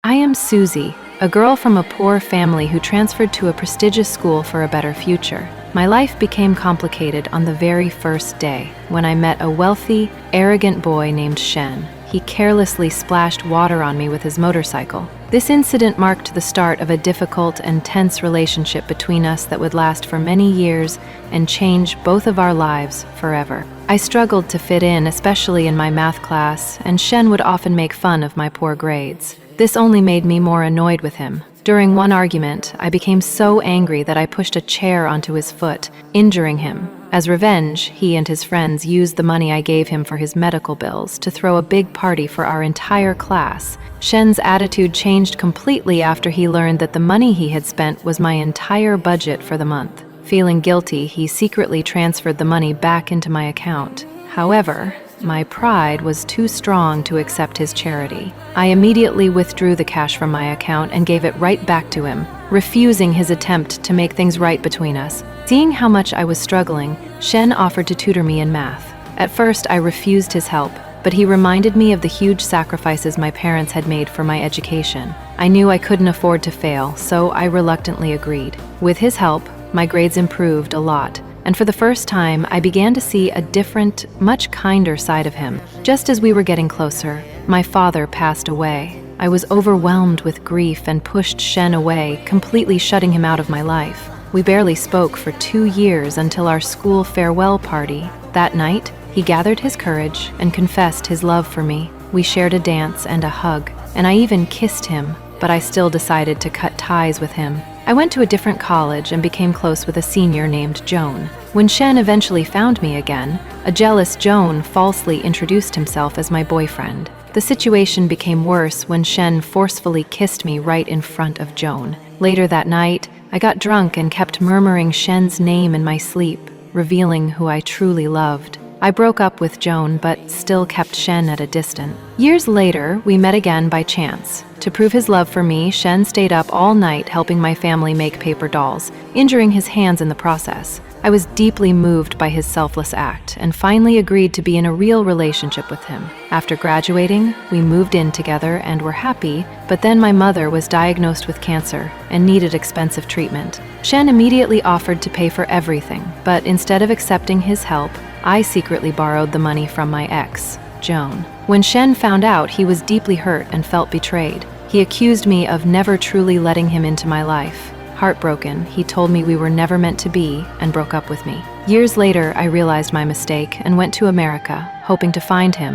I am Susie, a girl from a poor family who transferred to a prestigious school for a better future. My life became complicated on the very first day when I met a wealthy, arrogant boy named Shen. He carelessly splashed water on me with his motorcycle. This incident marked the start of a difficult and tense relationship between us that would last for many years and change both of our lives forever. I struggled to fit in, especially in my math class, and Shen would often make fun of my poor grades. This only made me more annoyed with him. During one argument, I became so angry that I pushed a chair onto his foot, injuring him. As revenge, he and his friends used the money I gave him for his medical bills to throw a big party for our entire class. Shen's attitude changed completely after he learned that the money he had spent was my entire budget for the month. Feeling guilty, he secretly transferred the money back into my account. However, my pride was too strong to accept his charity. I immediately withdrew the cash from my account and gave it right back to him, refusing his attempt to make things right between us. Seeing how much I was struggling, Shen offered to tutor me in math. At first, I refused his help, but he reminded me of the huge sacrifices my parents had made for my education. I knew I couldn't afford to fail, so I reluctantly agreed. With his help, my grades improved a lot, and for the first time, I began to see a different, much kinder side of him. Just as we were getting closer, my father passed away. I was overwhelmed with grief and pushed Shen away, completely shutting him out of my life. We barely spoke for 2 years until our school farewell party. That night, he gathered his courage and confessed his love for me. We shared a dance and a hug, and I even kissed him, but I still decided to cut ties with him. I went to a different college and became close with a senior named Joan. When Shen eventually found me again, a jealous Joan falsely introduced himself as my boyfriend. The situation became worse when Shen forcefully kissed me right in front of Joan. Later that night, I got drunk and kept murmuring Shen's name in my sleep, revealing who I truly loved. I broke up with Joan, but still kept Shen at a distance. Years later, we met again by chance. To prove his love for me, Shen stayed up all night helping my family make paper dolls, injuring his hands in the process. I was deeply moved by his selfless act and finally agreed to be in a real relationship with him. After graduating, we moved in together and were happy, but then my mother was diagnosed with cancer and needed expensive treatment. Shen immediately offered to pay for everything, but instead of accepting his help, I secretly borrowed the money from my ex, Joan. When Shen found out, he was deeply hurt and felt betrayed. He accused me of never truly letting him into my life. Heartbroken, he told me we were never meant to be and broke up with me. Years later, I realized my mistake and went to America, hoping to find him.